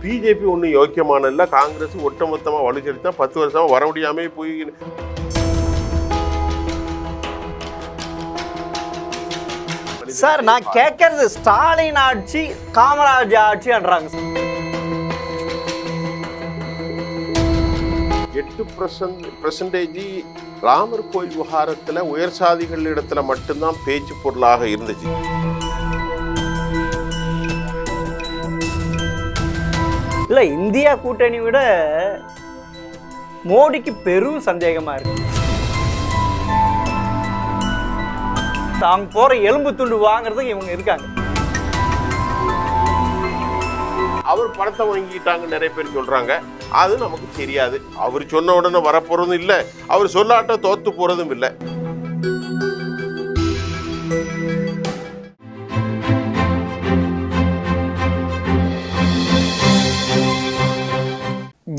BJP ஒன்றும் யோக்கியமான இல்லை, காங்கிரஸ் ஒட்டுமொத்தமாக வலுச்செடுத்தா 10 வருஷமா வர முடியாமல் போய். சார் நான் கேட்கறது ஸ்டாலின் ஆட்சி காமராஜ் ஆட்சின்றாங்க. 8% ராமர் கோயில் விவகாரத்தில் உயர் சாதிகள் இடத்துல மட்டும்தான் பேச்சு பொருளாக இருந்துச்சு. இல்ல இந்தியா கூட்டணி விட மோடிக்கு பெரும் சந்தேகமா இருக்கு. தாங்க போற எலும்பு துண்டு வாங்குறதுக்கு இவங்க இருக்காங்க. அவர் பணத்தை வாங்கிட்டாங்க நிறைய பேர் சொல்றாங்க. அது நமக்கு தெரியாது. அவர் சொன்ன உடனே வரப்போறதும் இல்லை, அவர் சொல்லாட்ட தோத்து போறதும் இல்லை.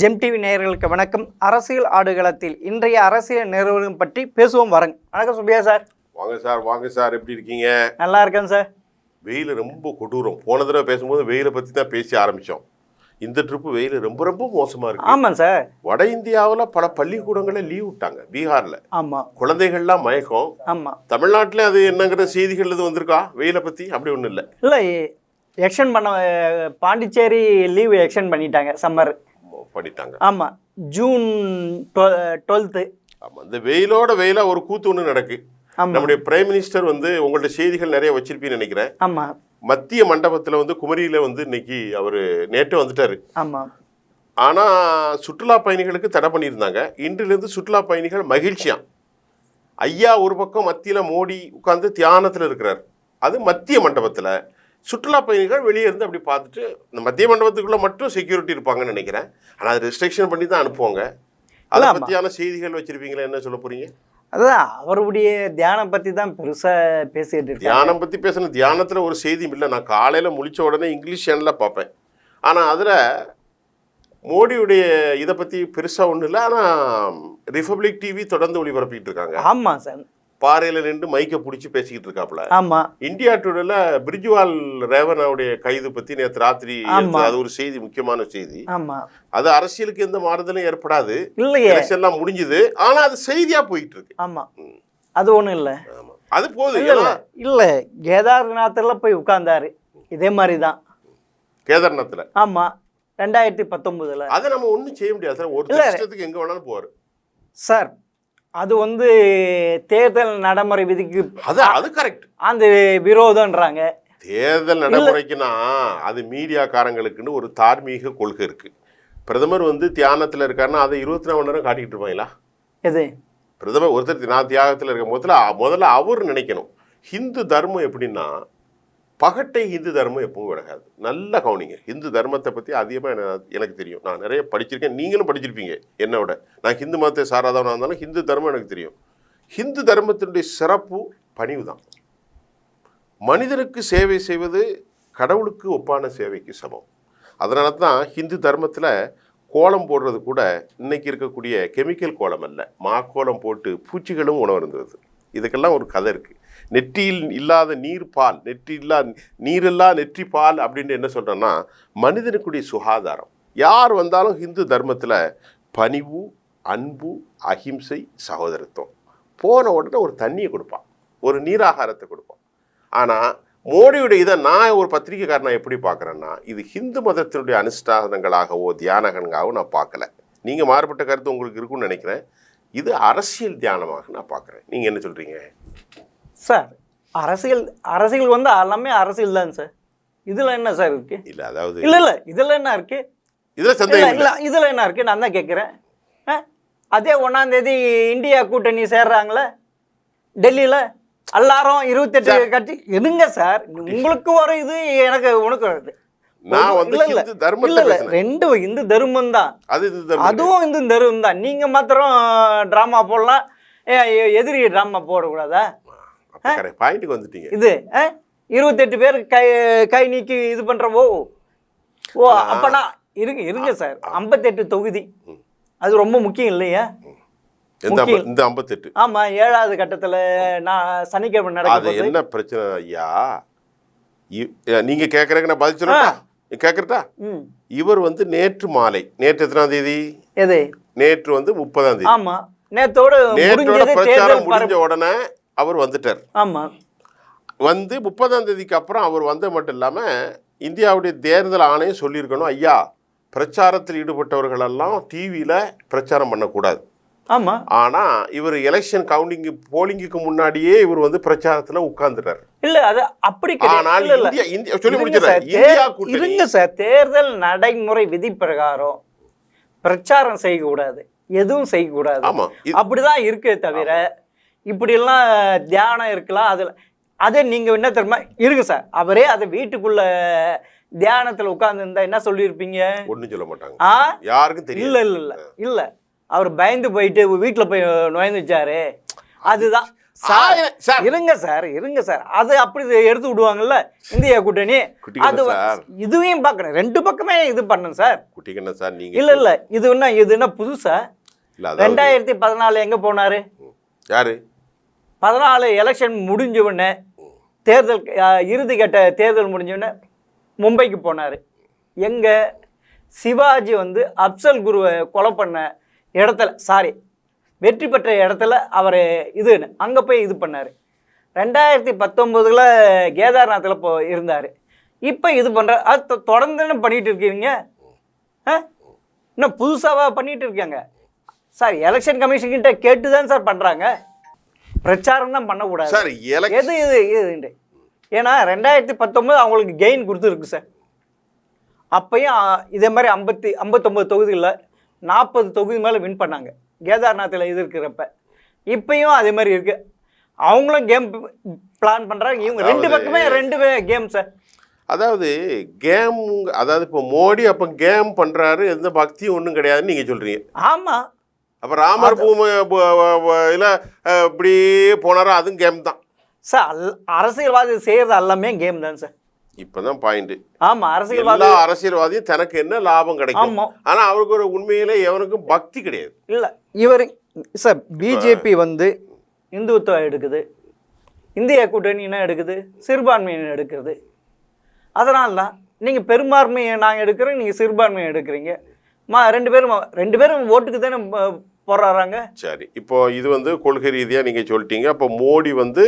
ஜெம் டிவி நேயர்களுக்கு வணக்கம். அரசியல் ஆடுகளத்தில் இன்றைய அரசியல் நிறுவனம் பற்றி பேசுவோம் வரங்க. வணக்கம் சுபியா சார். வாங்க சார், எப்படி இருக்கீங்க? நல்லா இருக்கேன் சார். வெயில் ரொம்ப கொடூரம். போன தடவை பேசும்போது வெயிலை பற்றி தான் பேசி ஆரம்பித்தோம். இந்த ட்ரிப்பு வெயில் ரொம்ப ரொம்ப மோசமாக இருக்கு. ஆமாம் சார். வட இந்தியாவில் பல பள்ளிக்கூடங்களை லீவ் விட்டாங்க. பீகாரில் ஆமாம், குழந்தைகள்லாம் மயக்கம். ஆமாம். தமிழ்நாட்டில் அது என்னங்கிற செய்திகள் எது வந்திருக்கா வெயிலை பற்றி? அப்படி ஒன்றும் இல்லை. இல்லை எக்ஸ்டெண்ட் பண்ண பாண்டிச்சேரி லீவ் எக்ஸ்டெண்ட் பண்ணிட்டாங்க, சம்மர் பண்ணிட்டாங்க. ஆமாம், ஜூன் 12. ஆமாம், இந்த வெயிலாக ஒரு கூத்து ஒன்று நடக்கு. நம்முடைய பிரைம் மினிஸ்டர் உங்கள்ட்ட செய்திகள் நிறைய வச்சிருப்பீன்னு நினைக்கிறேன். ஆமாம், மத்திய மண்டபத்தில் குமரியில் இன்னைக்கு அவர் நேற்று வந்துட்டாரு. ஆமாம். ஆனால் சுற்றுலா பயணிகளுக்கு தடை பண்ணியிருந்தாங்க. இன்றிலிருந்து சுற்றுலா பயணிகள் மகிழ்ச்சியாம். ஐயா ஒரு பக்கம் மத்தியில் மோடி உட்காந்து தியானத்தில் இருக்கிறார். அது மத்திய மண்டபத்தில். சுற்றுலா பயணிகள் வெளியே இருந்து அப்படி பார்த்துட்டு, இந்த மத்திய மண்டபத்துக்குள்ளே மட்டும் செக்யூரிட்டி இருப்பாங்கன்னு நினைக்கிறேன். ஆனால் அது ரெஸ்ட்ரிக்ஷன் பண்ணி தான் அனுப்புவாங்க. அதை பற்றியான செய்திகள் வச்சுருப்பீங்களா? என்ன சொல்ல போகிறீங்க? அதான் அவருடைய தியானம் பற்றி தான் பெருசாக பேசிட்டு இருக்கு. தியானம் பற்றி பேசணும். தியானத்தில் ஒரு செய்தியும் இல்லை. நான் காலையில் முழிச்ச உடனே இங்கிலீஷ் சேனலில் பார்ப்பேன். ஆனால் அதில் மோடியுடைய இதை பற்றி பெருசாக ஒன்றும் இல்லை. ஆனால் ரிபப்ளிக் டிவி தொடர்ந்து ஒளிபரப்பிட்டு இருக்காங்க. ஆமாம் சார். பாறையில் நின்று மைக்கை பிடிச்சி பேசிக்கிட்டு இருக்காப்புல. ஆமாம். இந்தியா டுடேல பிரிஜ்வால் ரேவனாவுடைய கைது பற்றி நேற்று ராத்திரி அது ஒரு செய்தி, முக்கியமான செய்தி. ஆமாம். அது அரசியலுக்கு எந்த மாறுதலும் ஏற்படாது. இல்லையே, எல்லாம் முடிஞ்சுது. ஆனால் அது செய்தியா போயிட்டு இருக்கு. ஆமாம், அது ஒன்றும் இல்லை. அது போதும். இல்லை, கேதார்நாத்தில் போய் உட்கார்ந்தாரு. இதே மாதிரி தான் கேதார்நாத்தில். ஆமாம், 2019. அதை நம்ம ஒன்றும் செய்ய முடியாது சார். ஒரு வருஷத்துக்கு எங்கே வேணாலும் போவார் சார். அது தேர்தல் நடைமுறை விதிக்கு அது கரெக்ட். அந்த விரோதம்ன்றாங்க. தேர்தல் நடைமுறைக்குன்னா அது மீடியாக்காரங்களுக்குன்னு ஒரு தார்மீக கொள்கை இருக்கு. பிரதமர் தியானத்தில் இருக்காருன்னா அதை 24 மணி நேரம் காட்டிக்கிட்டு இருப்பாங்களா? எது பிரதமர் ஒருத்தர் நான் தியாகத்தில் இருக்க முதல்ல அவர் நினைக்கணும். ஹிந்து தர்மம் எப்படின்னா, பகட்டை ஹிந்து தர்மம் எப்பவும் விலகாது. நல்ல கவனிங்க. ஹிந்து தர்மத்தை பற்றி அதிகமாக எனக்கு தெரியும். நான் நிறைய படிச்சிருக்கேன். நீங்களும் படிச்சிருப்பீங்க என்னோட. நான் ஹிந்து மதத்தை சாராதவனாக இருந்தாலும் ஹிந்து தர்மம் எனக்கு தெரியும். ஹிந்து தர்மத்தினுடைய சிறப்பு பணிவு தான். மனிதனுக்கு சேவை செய்வது கடவுளுக்கு ஒப்பான சேவைக்கு சமம். அதனால தான் ஹிந்து தர்மத்தில் கோலம் போடுறது கூட இன்னைக்கு இருக்கக்கூடிய கெமிக்கல் கோலம் அல்ல, மாக்கோலம் போட்டு பூச்சிகளும் உணவருந்துவது. இதுக்கெல்லாம் ஒரு கதை இருக்குது. நெற்றியில் இல்லாத நீர்பால், நீரில்லா நெற்றி பால் அப்படின்னு என்ன சொல்கிறேன்னா, மனிதனுக்குடைய சுகாதாரம். யார் வந்தாலும் ஹிந்து தர்மத்தில் பணிவு, அன்பு, அஹிம்சை, சகோதரத்துவம். போன உடனே ஒரு தண்ணியை கொடுப்பான், ஒரு நீராகாரத்தை கொடுப்பான். ஆனால் மோடியுடைய இதை நான் ஒரு பத்திரிகைக்காரன் எப்படி பார்க்குறேன்னா, இது ஹிந்து மதத்தினுடைய அனுஷ்டானங்களாகவோ தியானங்களாகவோ நான் பார்க்கல. நீங்கள் மாறுபட்ட கருத்து உங்களுக்கு இருக்குன்னு நினைக்கிறேன். இது அரசியல் தியானமாக நான் பார்க்குறேன். நீங்கள் என்ன சொல்கிறீங்க சார்? அரசியல் எல்லாமே அரசியல் தான் சார். இதில் என்ன சார் இருக்கு? இல்லை, அதாவது இல்லை இதில் என்ன இருக்கு? இதில் சந்தேகம் இல்லை. இதில் என்ன இருக்கு? நான் தான் கேட்குறேன். அதே 1ஆம் தேதி இந்தியா கூட்டணி சேர்றாங்களே டெல்லியில், எல்லாரும் 28 கட்சி. எதுங்க சார் உங்களுக்கு வரும் இது, எனக்கு உனக்கு வருது. ரெண்டு இந்து தர்மம் தான், அதுவும் இந்து தர்மம் தான். நீங்க மாத்திரம் டிராமா போடலாம், எதிரி டிராமா போடக்கூடாதா? இது 28 பேர் கை நீக்கி இது பண்றவோ. அப்பனா இருங்க சார். 58 தொகுதி, அது ரொம்ப முக்கியம் இல்லையா? இந்த 58. ஆமா, 7வது கட்டத்துல நான் சனிக்கிழமை நடக்குது. என்ன பிரச்சனை ஐயா? நீங்க கேக்குறதுக்கு நான் பதில் சொல்லட்டா? கேட்கறதா? இவர் வந்து நேற்று மாலை, நேற்று எத்தனாம் தேதி? எது? நேற்று வந்து 30ஆம் தேதி. ஆமா, நேத்தோட பிரச்சாரம் முடிஞ்ச உடனே அவர் வந்துட்டார். ஆமா, வந்து 30ஆம் தேதிக்கு அப்புறம் அவர் வந்த மட்டும் இல்லாம இந்தியாவுடைய தேர்தல் ஆணையம் சொல்லியிருக்கணும், ஐயா பிரச்சாரத்தில் ஈடுபட்டவர்கள் எல்லாம் டிவியில பிரச்சாரம் பண்ணக்கூடாது. ஆமா. ஆனா இவர் எலெக்ஷன் கவுண்டிங் போலிங்குக்கு முன்னாடியே இவர் வந்து பிரச்சாரத்துல உட்கார்ந்துட்டார். இல்ல அது அப்படி ஆனால் கிடையாது. சொல்லி முடிச்சிடுறேன். இந்தியா கூட்டணி இருங்க சார், தேர்தல் நடைமுறை விதி பிரகாரம் பிரச்சாரம் செய்யக்கூடாது, எதுவும் செய்யக்கூடாது. ஆமா, அப்படிதான் இருக்கே தவிர இப்படி எல்லாம் தியானம் இருக்கலாம். அதுல அதே நீங்க என்ன தெரியுமா இருக்கு சார், அவரே அதை வீட்டுக்குள்ள தியானத்துல உட்கார்ந்து இருந்தா என்ன சொல்லியிருப்பீங்க? ஒண்ணும் சொல்ல மாட்டாங்க, யாருக்கும் தெரியல. இல்ல இல்ல இல்ல இல்ல, அவர் பயந்து போயிட்டு வீட்டுல போய் நுழைந்துச்சாரு. அதுதான் இருங்க சார், இருங்க சார், அது அப்படி எடுத்து விடுவாங்கல்ல இந்தியா கூட்டணி. அது இதுவையும் பார்க்கணும், ரெண்டு பக்கமே இது பண்ணணும் சார். குட்டிக்கண்ண சார் நீங்க இல்ல இல்ல, இது என்ன புதுசா? 2014 எங்க போனாரு? யாரு? 14 எலெக்ஷன் முடிஞ்ச உடனே, தேர்தல் இறுதி கட்ட தேர்தல் முடிஞ்ச உடனே மும்பைக்கு போனாரு. எங்க சிவாஜி வந்து அப்சல் குருவை கொலை பண்ண இடத்துல, சாரி வெற்றி பெற்ற இடத்துல அவர் இதுன்னு அங்கே போய் இது பண்ணார். 2019 கேதார்நாத்தில் இருந்தார். இப்போ இது பண்ணுற அது தொடர்ந்து பண்ணிகிட்டு இருக்கீங்க. இன்னும் புதுசாக பண்ணிகிட்டு இருக்காங்க சார். எலெக்ஷன் கமிஷன்கிட்ட கேட்டு தான் சார் பண்ணுறாங்க, பிரச்சாரம் தான் பண்ணக்கூடாது சார். எது இது இது ஏன்னா 2019 அவங்களுக்கு கெயின் கொடுத்துருக்கு சார். அப்பையும் இதே மாதிரி 59 தொகுதிகளில் 40 தொகுதி மேலே வின் பண்ணாங்க கேதார்நாத்தில் இது இருக்கிறப்ப. இப்பயும் அதே மாதிரி இருக்கு, அவங்களும் கேம் பிளான் பண்ணுறாங்க. இவங்க ரெண்டு பக்கமே கேம் சார். அதாவது கேம், அதாவது இப்போ மோடி அப்போ கேம் பண்ணுறாரு, எந்த பக்தியும் ஒன்றும் கிடையாதுன்னு நீங்கள் சொல்கிறீங்க. ஆமாம். அப்போ ராமர் பூமி இல்லை இப்படியே போனாரோ அதுவும் கேம் தான் சார். அரசியல்வாதி செய்கிறது எல்லாமே கேம் தான் சார். இப்பதான் பாயிண்ட். ஆமா, அரசியல்வாதியும் தனக்கு என்ன லாபம் கிடைக்கும், ஆனா அவருக்கு ஒரு உண்மையிலே எவனுக்கும் பக்தி கிடையாது. இல்ல இவர் சார் பிஜேபி வந்து இந்துத்துவம் எடுக்குது, இந்திய கூட்டணி என்ன எடுக்குது, சிறுபான்மையினர் எடுக்கிறது. அதனால தான் நீங்க பெரும்பான்மையை நாங்கள் எடுக்கிறோம், நீங்க சிறுபான்மையை எடுக்கிறீங்க. ரெண்டு பேரும் ஓட்டுக்கு தானே போராடுறாங்க. சரி, இப்போ இது வந்து கொள்கை ரீதியா நீங்க சொல்லிட்டீங்க. அப்போ மோடி வந்து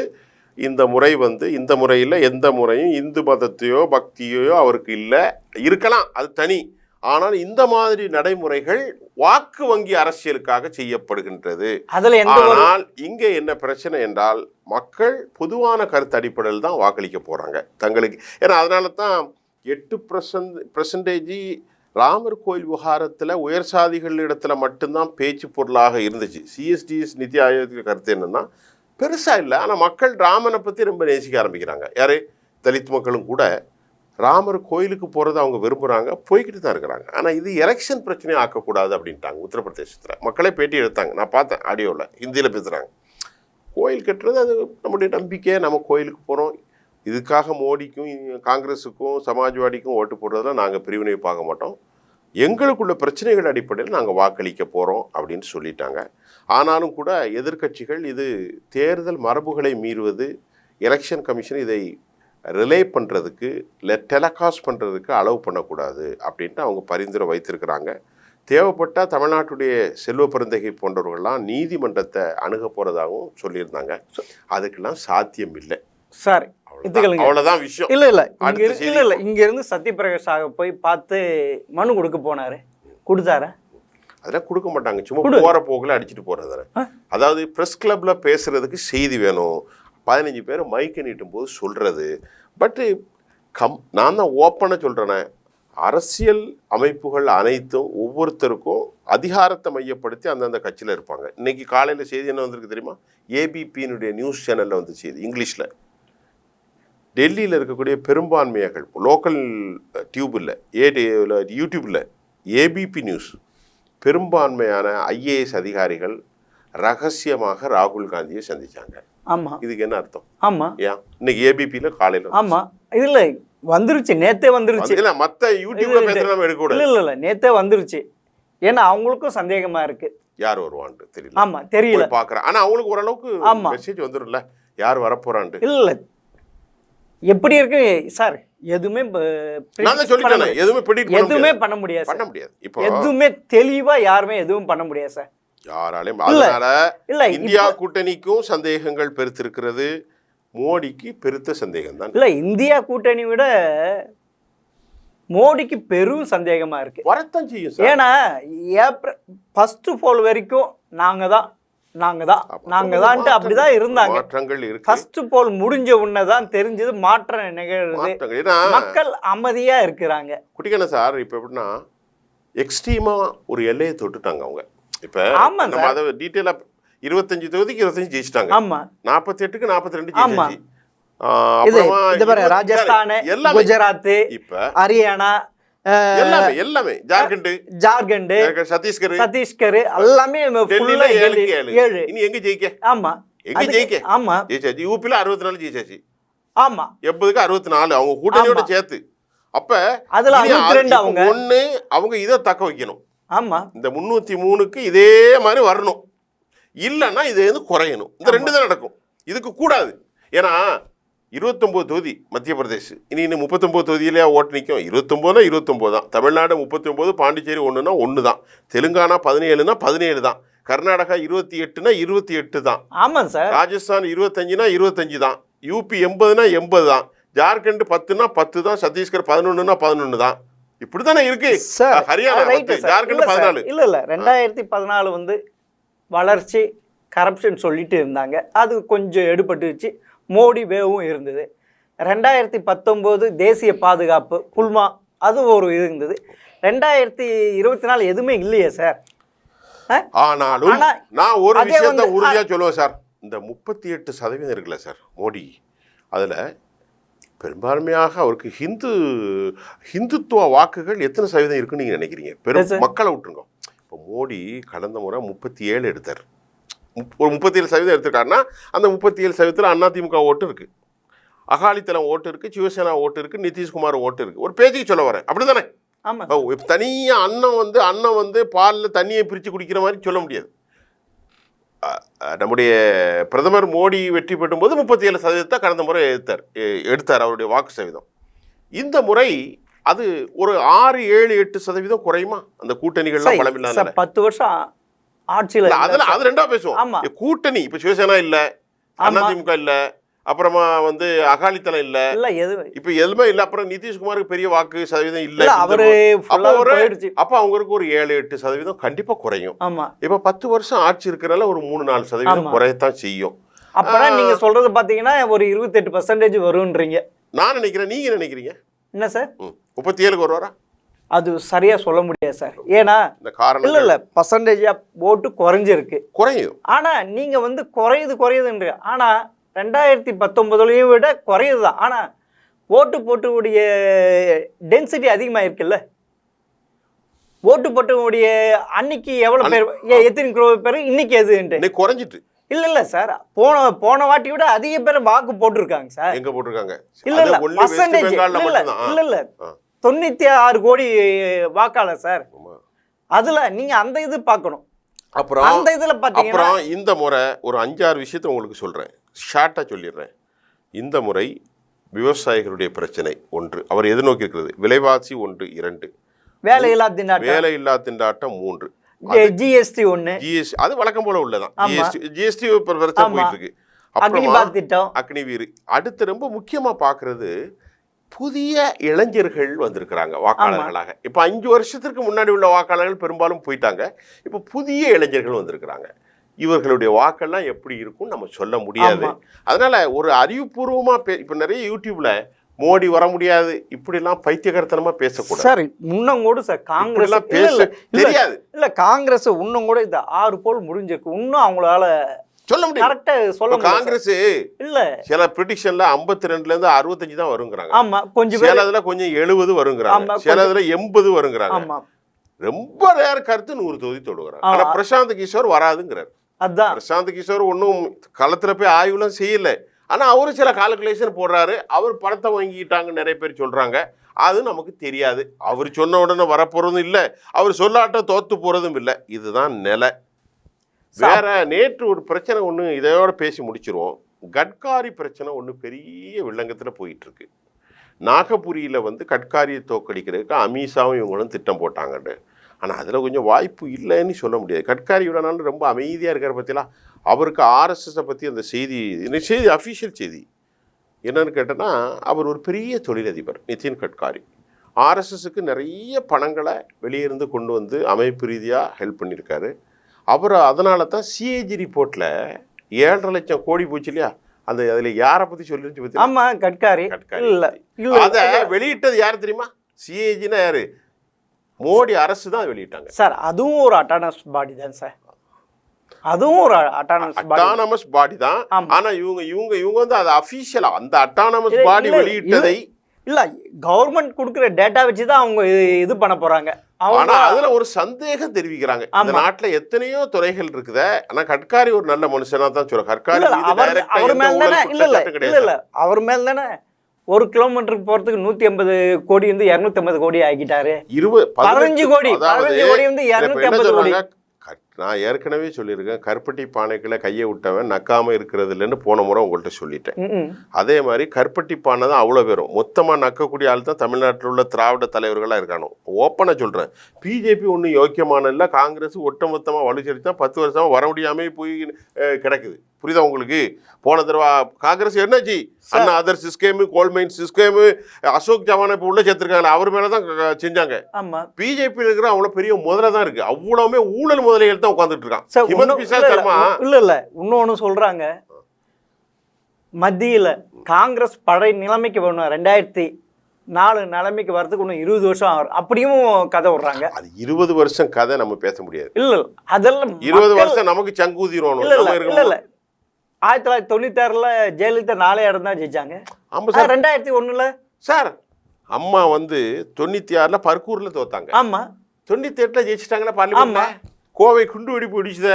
இந்த முறை வந்து இந்த முறையில் எந்த முறையும் இந்து மதத்தையோ பக்தியோ அவருக்கு இல்லை, இருக்கலாம் அது தனி. ஆனால் இந்த மாதிரி நடைமுறைகள் வாக்கு வங்கி அரசியலுக்காக செய்யப்படுகின்றது. ஆனால் இங்கே என்ன பிரச்சனை என்றால் மக்கள் பொதுவான கருத்து அடிப்படையில் தான் வாக்களிக்க போறாங்க தங்களுக்கு. ஏன்னா அதனால தான் 8% ராமர் கோயில் விவகாரத்தில் உயர் சாதிகள் இடத்துல மட்டும்தான் பேச்சு பொருளாக இருந்துச்சு. சிஎஸ்டிஎஸ் நிதி ஆயோக கருத்து என்னன்னா பெருசாக இல்லை, ஆனால் மக்கள் ராமனை பற்றி ரொம்ப நேசிக்க ஆரம்பிக்கிறாங்க. யார்? தலித் மக்களும் கூட ராமர் கோயிலுக்கு போகிறத அவங்க விரும்புகிறாங்க, போய்கிட்டு தான் இருக்கிறாங்க. ஆனால் இது எலெக்ஷன் பிரச்சனையை ஆக்கக்கூடாது அப்படின்ட்டாங்க. உத்தரப்பிரதேசத்தில் மக்களே பேட்டி எடுத்தாங்க, நான் பார்த்தேன் ஆடியோவில், ஹிந்தியில் பேசுகிறாங்க. கோயில் கட்டுறது அது நம்முடைய நம்பிக்கை, நம்ம கோயிலுக்கு போகிறோம். இதுக்காக மோடிக்கும் காங்கிரஸுக்கும் சமாஜ்வாடிக்கும் ஓட்டு போடுறதுல நாங்கள் பிரிவினை பார்க்க மாட்டோம், எங்களுக்குள்ள பிரச்சனைகள் அடிப்படையில் நாங்கள் வாக்களிக்க போகிறோம் அப்படின்னு சொல்லிட்டாங்க. ஆனாலும் கூட எதிர்க்கட்சிகள் இது தேர்தல் மரபுகளை மீறுவது, எலெக்ஷன் கமிஷன் இதை ரிலே பண்ணுறதுக்கு இல்லை டெலகாஸ்ட் பண்ணுறதுக்கு அலோவ் பண்ணக்கூடாது அப்படின்ட்டு அவங்க பரிந்துரை வைத்திருக்கிறாங்க. தேவைப்பட்டால் தமிழ்நாட்டுடைய செல்வ பெருந்தகை போன்றவர்கள்லாம் நீதிமன்றத்தை அணுக போகிறதாகவும் சொல்லியிருந்தாங்க. அதுக்கெல்லாம் சாத்தியம் இல்லை சார். அவ்வளவுதான் விஷயம். இல்ல இங்க இருந்து சத்யபிரகாஷ் போய் பார்த்து மனு கொடுக்க போனாரு, கொடுத்தாரு? அதெல்லாம் கொடுக்க மாட்டாங்க, சும்மா போற போக்குல அடிச்சுட்டு போறது. அதாவது பிரஸ் கிளப்ல பேசுறதுக்கு செய்தி வேணும், 15 பேர் மைக்க நீட்டும் போது சொல்றது. பட் நான் தான் ஓப்பனா சொல்றேனே, அரசியல் அமைப்புகள் அனைத்தும் ஒவ்வொருத்தருக்கும் அதிகாரத்தை மையப்படுத்தி அந்தந்த கட்சியில இருப்பாங்க. இன்னைக்கு காலையில செய்தி என்ன வந்திருக்கு தெரியுமா? ஏபிபியினுடைய நியூஸ் சேனல்ல வந்து செய்தி இங்கிலீஷ்ல, டெல்லியில் இருக்கக்கூடிய பெரும்பான்மையார்கள் லோக்கல் டியூபில் யூடியூப்பில் ஏபிபி நியூஸ், பெரும்பான்மையான ஐஏஎஸ் அதிகாரிகள் ரகசியமாக ராகுல் காந்தியை சந்திச்சாங்க. ஆமா, இதுக்கு என்ன அர்த்தம்? ஆமா, ஏன் இன்னைக்கு ஏபிபியில் காலையில்? ஆமா, இதுல வந்துருச்சு, நேத்தே வந்துருச்சு. இல்ல மத்த யூடியூப்ல பேசுறத எடுக்க கூடாது. இல்ல நேத்தே வந்துருச்சு. ஏன்னா அவங்களுக்கும் சந்தேகமா இருக்கு, யார் வருவான்னு தெரியல. ஆமா, தெரியல பாக்குறேன். ஆனா அவங்களுக்கு ஓரளவுக்கு மெசேஜ் வந்துரும்ல யார் வரப்போறான்ட்டு. இல்ல எப்படி இருக்கு சார், எதுவுமே நான் தான் சொல்லிட்டேன், எதுவுமே predict எதுவுமே பண்ண முடியாது பண்ண சார். முடியாது. இப்போ எதுவுமே தெளிவா யாருமே எதுவும் பண்ண முடியாது சார். யாராலையும். அதனால இல்ல இந்தியா கூட்டணிக்கும் சந்தேகங்கள் பெருத்திருக்கிறது, மோடிக்கு பெருத்த சந்தேகம் தான். இல்ல இந்தியா கூட்டணி விட மோடிக்கு பெரும் சந்தேகமா இருக்கு. வரத்தான் செய்யும் சார். ஏன்னா ஏப்ரல் ஃபர்ஸ்ட் போல் வரைக்கும் நாங்க தான்ட்டு அப்படிதான் இருந்தாங்க. மாற்றங்கள் இருக்கு. ஃபர்ஸ்ட் போல் முடிஞ்ச உடனே தான் தெரிஞ்சது மாற்றம் நிகழ்றது. ஏன்னா மக்கள் அமைதியா இருக்கிறாங்க. குட்டிக்கண்ண சார் இப்ப எப்படின்னா எக்ஸ்ட்ரீமா ஒரு எல்லையை தொட்டுட்டாங்க அவங்க. இப்ப ஆமா நம்ம அதை டீட்டெயிலா 25 தொகுதிக்கு 25 ஜெயிச்சிட்டாங்க. ஆமா 48க்கு 42 ஆமா. ஜெயிச்சாச்சு. இது இது பாருங்க, ராஜஸ்தான், குஜராத், இப்ப ஹரியானா, எல்லாமே ஜார்க்கண்ட், சத்தீஸ்கர் எல்லாமே டெல்லியில 7க்கு 7. 7. இனி எங்க ஜெயிக்க? ஆமா எங்க ஜெயிக்க? ஆமா ஜெயிச்சாச்சு. யூபில 64 ஜெயிச்சாச்சு. ஆமா 80க்கு 64 அவங்க கூட்டணியோட சேர்த்து. அப்ப அதுல 62 அவங்க ஒண்ணு அவங்க இதை தக்க வைக்கணும். ஆமா இந்த 303க்கு இதே மாதிரி வரணும், இல்லைன்னா இது வந்து குறையணும். இந்த ரெண்டு தான் நடக்கும். இதுக்கு கூடாது. ஏன்னா 29 தொகுதி மத்திய பிரதேஷ், இனி 39 தொகுதியிலே ஓட்டு நிற்கும். 29னா 29 தான். தமிழ்நாடு 39, பாண்டிச்சேரி 1னா 1 தான். தெலுங்கானா 17னா 17 தான். கர்நாடகா 28னா 28 தான். ஆமா சார். ராஜஸ்தான் 25னா 25 தான். யூபி 80னா 80 தான். ஜார்க்கண்ட் 10னா 10 தான். சத்தீஸ்கர் 11னா 11 தான். இப்படித்தானே இருக்கு. ஹரியானா 10, ஜார்க்கண்ட் 14. இல்ல 2014 வந்து வளர்ச்சி கரப்ஷன் சொல்லிட்டு இருந்தாங்க. அது கொஞ்சம் எடுபட்டுச்சு. மோடி வேவும் இருந்தது. 2019 தேசிய பாதுகாப்பு, புல்மா, அது ஒரு இது இருந்தது. 2024 எதுவுமே இல்லையே சார். ஆனாலும் நான் ஒரு விஷயத்தை உறுதியா சொல்லுவேன் சார். இந்த 38% இருக்குல்ல சார் மோடி, அதுல பெரும்பான்மையாக அவருக்கு ஹிந்துத்துவ வாக்குகள் எத்தனை சதவீதம் இருக்குன்னு நீங்க நினைக்கிறீங்க? பெரும் மக்களை விட்டுருங்க. இப்போ மோடி கடந்த முறை 37 எடுத்தார். ஒரு 37% எடுத்துட்டாருன்னா அந்த 37% அதிமுக ஓட்டு இருக்கு, அகாலிதளம் ஓட்டு இருக்கு, சிவசேனா ஓட்டு இருக்கு, நிதிஷ்குமார் ஓட்டு இருக்கு. ஒரு பேச்சுக்கு சொல்ல வரேன், அப்படிதானே? தனியா அண்ணன் வந்து பாலில் தண்ணியை பிரித்து குடிக்கிற மாதிரி சொல்ல முடியாது. நம்முடைய பிரதமர் மோடி வெற்றி பெறும் போது 37% கடந்த முறை எடுத்தார் அவருடைய வாக்கு சதவீதம். இந்த முறை அது ஒரு 6, 7, 8% குறையுமா? அந்த கூட்டணிகள்லாம் பலமில்லாத 10 வருஷம் ஆட்சியில் அது ரெண்டா பேசுவோம். கூட்டணி இப்ப சிவசேனா இல்ல, அதிமுக இல்ல, அப்புறமா வந்து அகாலிதளம் இல்ல, இப்ப எதுவுமே இல்ல, அப்புறம் நிதிஷ்குமாருக்கு பெரிய வாக்கு சதவீதம் இல்ல. அப்ப அவங்களுக்கு ஒரு 7, 8% கண்டிப்பா குறையும். இப்ப 10 வருஷம் ஆட்சி இருக்கிறனால ஒரு 3-4% குறையத்தான் செய்யும். அப்பதான் நீங்க சொல்றது பாத்தீங்கன்னா ஒரு 28% வரும்ன்றீங்க. நான் நினைக்கிறேன். நீங்க நினைக்கிறீங்க என்ன சார்? 37க்கு வருவாரா? அது சரியா சொல்ல முடியாது சார். ஏன்னா இல்ல பர்சன்டேஜா ஓட்டு குறையும். ஆனா நீங்க வந்து குறையுதுன்ற, ஆனா 2019 விட குறையுதுதான். ஆனா ஓட்டு போட்டுடைய டென்சிட்டி அதிகமா இருக்குல்ல. ஓட்டு போட்டுடைய அன்னைக்கு எவ்வளவு பேர், எத்தனை பேர் இன்னைக்கு எதுன்ட்டு குறைஞ்சிட்டு இல்ல சார். போன வாட்டி விட அதிக பேர் வாக்கு போட்டிருக்காங்க சார். எங்க போட்டிருக்காங்க? இல்ல பர்சன்டேஜ் இல்ல 96 கோடி வாக்காளர் சார். அதுல நீங்க அந்த இது பார்க்கணும். அப்புறம் அந்த இதுல பாத்தீங்கன்னா இந்த முறை ஒரு 5-6 விஷயத்தை உங்களுக்கு சொல்றேன், ஷார்ட்டா சொல்லிடுறேன். இந்த முறை விவசாயிகளுடைய பிரச்சனை 1, அவர் எதிர்நோக்கி இருக்கிறது விலைவாசி 1, 2, வேலையில்லா திண்டாட்டம் 3, ஜிஎஸ்டி 1, ஜிஎஸ்டி அது வழக்கம் போல உள்ளதான். ஜிஎஸ்டி பிரச்சனை போயிட்டு இருக்கு. அப்புறம் அக்னிவீர். அடுத்து ரொம்ப முக்கியமா பாக்குறது புதிய இளைஞர்கள் வந்திருக்கிறாங்க வாக்காளர்களாக. இப்போ 5 வருஷத்துக்கு முன்னாடி உள்ள வாக்காளர்கள் பெரும்பாலும் போயிட்டாங்க. இப்போ புதிய இளைஞர்கள் வந்திருக்கிறாங்க. இவர்களுடைய வாக்கெல்லாம் எப்படி இருக்கும் நம்ம சொல்ல முடியாது. அதனால ஒரு அறிவுபூர்வமா இப்போ நிறைய யூடியூப்ல மோடி வர முடியாது இப்படிலாம் பைத்தியகரத்தனமா பேசக்கூடாது சார். இன்னும் கூட சார் காங்கிரஸ் பேச தெரியாது. இல்ல காங்கிரஸ் இன்னும் கூட இந்த 6 போல் முடிஞ்சிருக்கு. இன்னும் அவங்களால சொல்ல முடியும். கரெக்ட்டா சொல்ல முடியும். காங்கிரஸ் இல்ல சில பிரெடிக்ஷன்ல 52ல இருந்து 65 தான் வருங்கறாங்க. ஆமா கொஞ்சம் சிலதுல கொஞ்சம் 70 வருங்கறாங்க. சிலதுல 80 வருங்கறாங்க. ஆமா ரொம்ப ரேர் கருத்து 100 தொகுதி தொடுறாங்க. ஆனா பிரசாந்த் கிஷோர் வராதுங்கறார். அதான் பிரசாந்த் கிஷோர் ஒன்னும் களத்துல போய் ஆய்வுலாம் செய்யல. ஆனா அவரு சில கால்குலேஷன் போடுறாரு. அவர் பணத்தை வாங்கிட்டாங்க நிறைய பேர் சொல்றாங்க. அது நமக்கு தெரியாது. அவர் சொன்ன உடனே வரப்போறதும் இல்லை, அவர் சொல்லாட்ட தோத்து போறதும் இல்லை. இதுதான் நிலை. வேற நேற்று ஒரு பிரச்சனை ஒன்று இதோட பேசி முடிச்சிருவோம். கட்காரி பிரச்சனை ஒன்று பெரிய வில்லங்கத்தில் போயிட்டு இருக்கு. நாகபுரியில் வந்து கட்காரியை தோக்கடிக்கிறதுக்கு அமித்ஷாவும் இவங்களும் திட்டம் போட்டாங்கன்னு. ஆனால் அதில் கொஞ்சம் வாய்ப்பு இல்லைன்னு சொல்ல முடியாது. கட்காரி இவ்வளோ ரொம்ப அமைதியாக இருக்கிற பற்றிலாம் அவருக்கு ஆர்எஸ்எஸை பற்றி அந்த செய்தி அஃபிஷியல் செய்தி என்னன்னு கேட்டோன்னா, அவர் ஒரு பெரிய தொழிலதிபர் நிதின் கட்காரி. ஆர்எஸ்எஸ்க்கு நிறைய பணங்களை வெளியிருந்து கொண்டு வந்து அமைப்பு ரீதியாக ஹெல்ப் பண்ணியிருக்காரு. அவர் அதனால தான் சிஏஜி ரிப்போர்ட்டில் 7.5 லட்சம் கோடி போச்சு இல்லையா, அந்த அதில் யாரை பற்றி சொல்லிருச்சு பற்றி. ஆமாம், கட்காரி. அதை வெளியிட்டது யார் தெரியுமா? சிஏஜினா யாரு? மோடி அரசு தான் வெளியிட்டாங்க சார். அதுவும் ஒரு அட்டானமஸ் பாடி தான் சார். அதுவும் ஒரு அட்டானமஸ் பாடி தான். ஆனா இவங்க வந்து அது அபிஷியலா அந்த அட்டானமஸ் பாடி வெளியிட்டதை இல்ல, கவர்மெண்ட் கொடுக்குற டேட்டா வச்சு தான் அவங்க இது பண்ண போறாங்க. ஆனா அதுல ஒரு சந்தேகம் தெரிவிக்கிறாங்க. இந்த நாட்டுல எத்தனையோ துறைகள் இருக்குத. ஆனா கட்காரி ஒரு நல்ல மனுஷனா தான் சொல்ற. கட்காரி அவர் மேல தானே இல்ல அவர் மேல தானே 1 கிலோமீட்டருக்கு போறதுக்கு 180 கோடி வந்து 250 கோடி ஆக்கிட்டாரு. 15 கோடி வந்து 250 கோடி. நான் ஏற்கனவே சொல்லியிருக்கேன், கருப்பட்டி பானைக்குள்ள கையை விட்டவன் நக்காம இருக்கிறது இல்லைன்னு போன முறை உங்கள்கிட்ட சொல்லிட்டேன். அதே மாதிரி கருப்பட்டி பானை தான் அவ்வளோ பேரும் மொத்தமாக நக்கக்கூடிய ஆள் தான் தமிழ்நாட்டில் உள்ள திராவிட தலைவர்களாக இருக்கானோ. ஓப்பனாக சொல்கிறேன், பிஜேபி ஒன்றும் யோக்கியமான இல்லை, காங்கிரஸ் ஒட்டுமொத்தமாக வலுச்செடுத்தா 10 வருஷமாக வர முடியாமல் போய் கிடக்குது. புரியுதா உங்களுக்கு? போன தடவை காங்கிரஸ் என்னாச்சு, அண்ணா அதர் சிஸ்கேமு, கோல்மைன் சிஸ்கேமு, அசோக் ஜவானை இப்போ உள்ள சேர்த்துருக்காங்க, அவர் மேலே தான் செஞ்சாங்க. பிஜேபி இருக்கிற அவ்வளோ பெரிய முதல்ல தான் இருக்கு, அவ்வளவுமே ஊழல் முதலைகள் தான் உட்காந்துட்டு இருக்கான். இல்ல இன்னொன்னு சொல்றாங்க, மத்தியில காங்கிரஸ் படை நிலைமைக்கு வேணும் 2004 நிலைமைக்கு வரதுக்கு இன்னும் 20 வருஷம் ஆகும், அப்படியும் கதை விடுறாங்க. அது 20 வருஷம் கதை நம்ம பேச முடியாது. இல்ல அதெல்லாம் 20 வருஷம் நமக்கு சங்கூதிரும். இல்ல 1996ல ஜெயலலிதா 4 இடம் தான் ஜெயிச்சாங்க. 2001ல சார் அம்மா வந்து 96ல பர்கூர்ல தோத்தாங்க. ஆமா, 98ல ஜெயிச்சிட்டாங்களா பார்லிமெண்ட்ல. கோவை குண்டு வெடிப்பு வெடிச்சுத